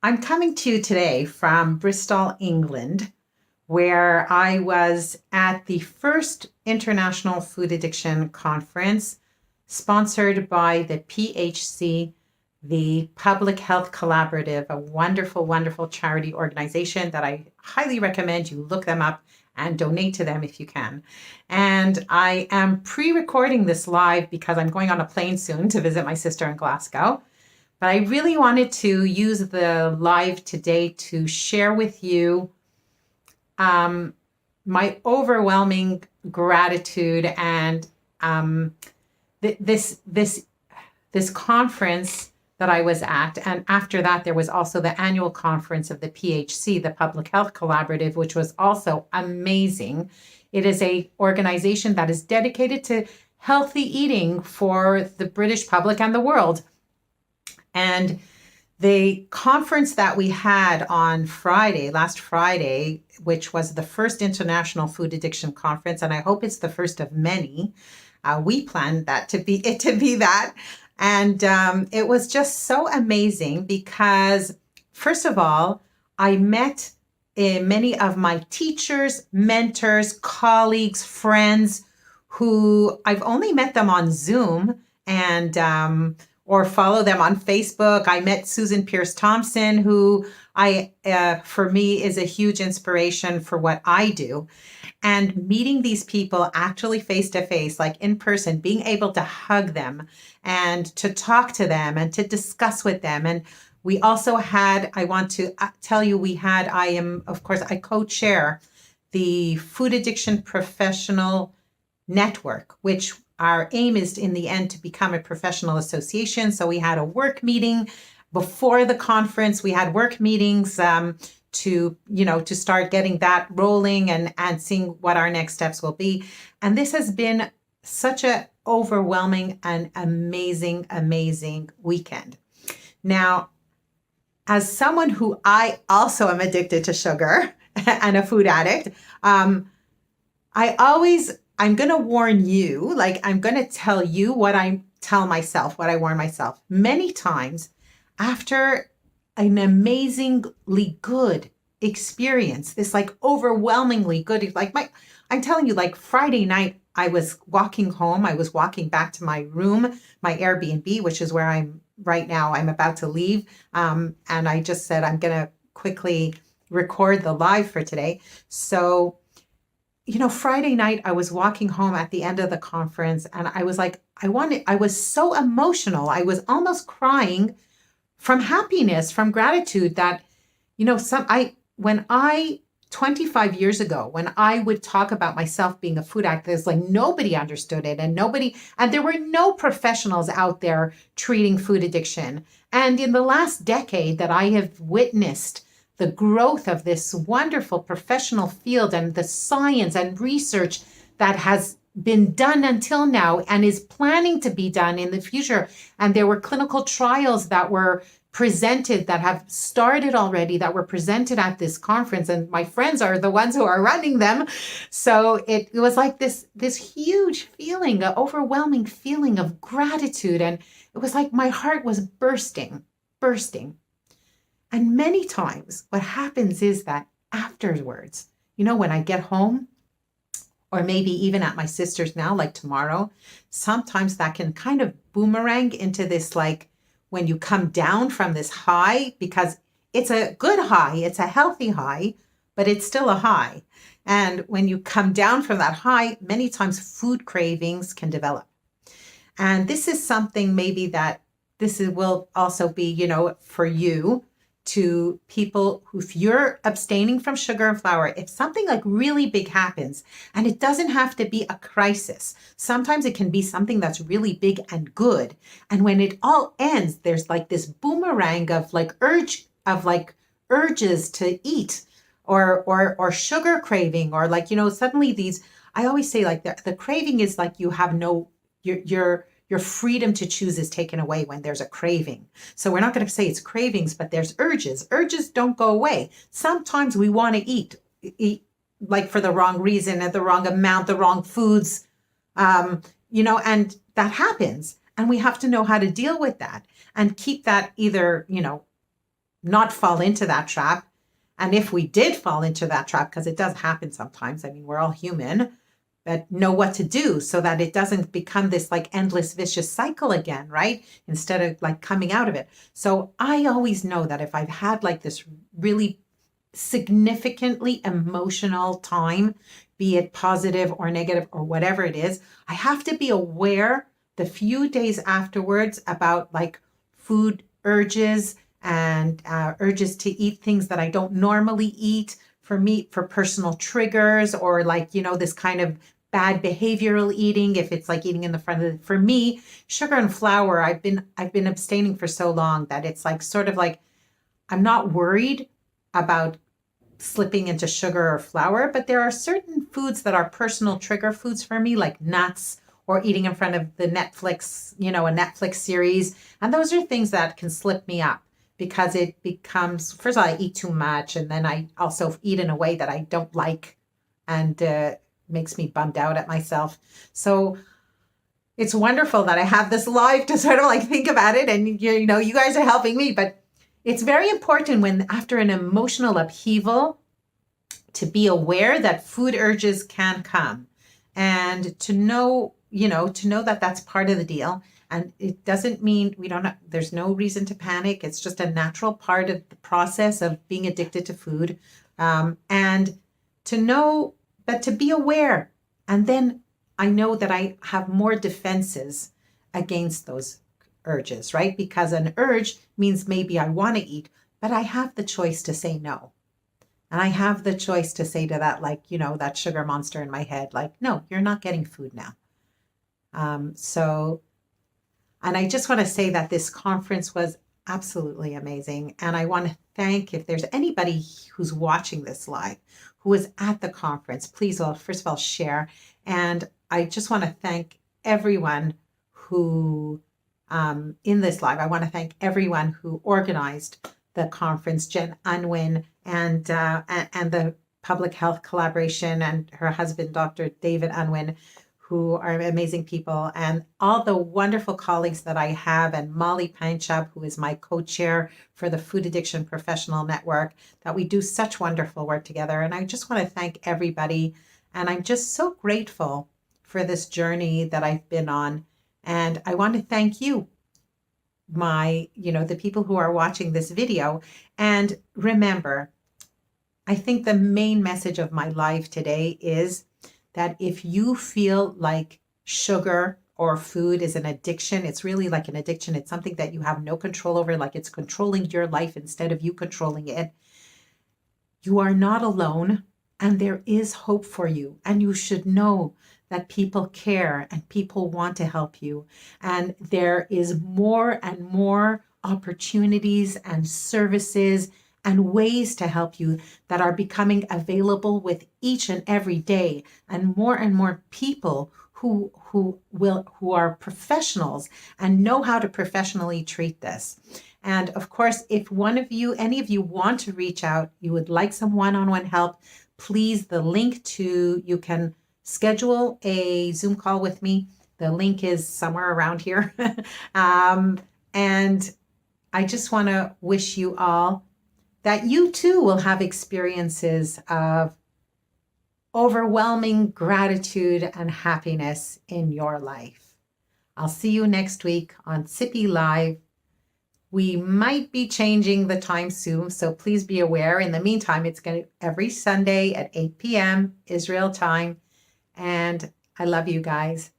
I'm coming to you today from Bristol, England, where I was at the first International Food Addiction Conference sponsored by the PHC, the Public Health Collaborative, a wonderful, wonderful charity organization that I highly recommend you look them up and donate to them if you can. And I am pre recording this live because I'm going on a plane soon to visit my sister in Glasgow. But I really wanted to use the live today to share with you my overwhelming gratitude and this conference that I was at. And after that, there was also the annual conference of the PHC, the Public Health Collaborative, which was also amazing. It is a organization that is dedicated to healthy eating for the British public and the world. And the conference that we had on last Friday, which was the first International Food Addiction Conference, and I hope it's the first of many. We planned that to be that. And it was just so amazing because, first of all, I met many of my teachers, mentors, colleagues, friends who I've only met them on Zoom and or follow them on Facebook. I met Susan Pierce Thompson, who for me is a huge inspiration for what I do. And meeting these people actually face to face, like in person, being able to hug them and to talk to them and to discuss with them. And we also had, I want to tell you, I co-chair the Food Addiction Professional Network, which our aim is in the end to become a professional association. So we had a work meeting before the conference. We had work meetings to start getting that rolling and seeing what our next steps will be. And this has been such an overwhelming and amazing, amazing weekend. Now, as someone who I also am addicted to sugar and a food addict, I'm going to warn you, I'm going to tell you what I tell myself, what I warn myself. Many times after an amazingly good experience, this overwhelmingly good, I'm telling you, Friday night, I was walking home. I was walking back to my room, my Airbnb, which is where I'm right now. I'm about to leave. And I just said, I'm going to quickly record the live for today. So Friday night, I was walking home at the end of the conference and I was I was so emotional. I was almost crying from happiness, from gratitude that, 25 years ago, when I would talk about myself being a food addict, nobody understood it and there were no professionals out there treating food addiction. And in the last decade that I have witnessed the growth of this wonderful professional field and the science and research that has been done until now and is planning to be done in the future. And there were clinical trials that were presented that have started already, that were presented at this conference. And my friends are the ones who are running them. So it was like this huge feeling, an overwhelming feeling of gratitude. And it was like my heart was bursting. And many times what happens is that afterwards, when I get home, or maybe even at my sister's now, like tomorrow, sometimes that can kind of boomerang into this, when you come down from this high, because it's a good high, it's a healthy high, but it's still a high. And when you come down from that high, many times food cravings can develop. And this is something maybe that will also be, for you, to people who, if you're abstaining from sugar and flour, if something really big happens, and it doesn't have to be a crisis, sometimes it can be something that's really big and good. And when it all ends, there's this boomerang of urges to eat or sugar craving, or suddenly these, I always say the craving is you have your freedom to choose is taken away when there's a craving. So we're not going to say it's cravings, but there's urges. Urges don't go away. Sometimes we want to eat for the wrong reason, at the wrong amount, the wrong foods, and that happens. And we have to know how to deal with that and keep that either, not fall into that trap. And if we did fall into that trap, because it does happen sometimes, I mean, we're all human, but know what to do so that it doesn't become this like endless vicious cycle again, right? Instead of like coming out of it. So I always know that if I've had like this really significantly emotional time, be it positive or negative or whatever it is, I have to be aware the few days afterwards about like food urges and urges to eat things that I don't normally eat for me, for personal triggers, or like, this kind of bad behavioral eating, if it's like eating in the front of for me, sugar and flour, I've been abstaining for so long that it's like sort of like I'm not worried about slipping into sugar or flour, but there are certain foods that are personal trigger foods for me, like nuts or eating in front of the Netflix, a Netflix series. And those are things that can slip me up because it becomes, first of all, I eat too much. And then I also eat in a way that I don't like and makes me bummed out at myself. So it's wonderful that I have this live to sort of like think about it. And, you guys are helping me, but it's very important when after an emotional upheaval to be aware that food urges can come and to know that that's part of the deal. And it doesn't mean there's no reason to panic. It's just a natural part of the process of being addicted to food. And to know, but to be aware. And then I know that I have more defenses against those urges, right? Because an urge means maybe I want to eat, but I have the choice to say no. And I have the choice to say to that, like, that sugar monster in my head, like, no, you're not getting food now. And I just want to say that this conference was absolutely amazing. And I want to thank, if there's anybody who's watching this live, who was at the conference, please, first of all, share. And I just want to thank everyone who in this live. I want to thank everyone who organized the conference, Jen Unwin and the Public Health Collaboration and her husband, Dr. David Unwin, who are amazing people, and all the wonderful colleagues that I have, and Molly Panchab, who is my co-chair for the Food Addiction Professional Network, that we do such wonderful work together. And I just want to thank everybody. And I'm just so grateful for this journey that I've been on. And I want to thank you, the people who are watching this video. And remember, I think the main message of my life today is that if you feel like sugar or food is an addiction, it's really like an addiction. It's something that you have no control over, like it's controlling your life instead of you controlling it. You are not alone, and there is hope for you. And you should know that people care and people want to help you. And there is more and more opportunities and services and ways to help you that are becoming available with each and every day. And more people who are professionals and know how to professionally treat this. And of course, if any of you want to reach out, you would like some one-on-one help, please, you can schedule a Zoom call with me. The link is somewhere around here. And I just want to wish you all that you too will have experiences of overwhelming gratitude and happiness in your life. I'll see you next week on Zippi Live. We might be changing the time soon, so please be aware. In the meantime, it's going to every Sunday at 8 p.m. Israel time. And I love you guys.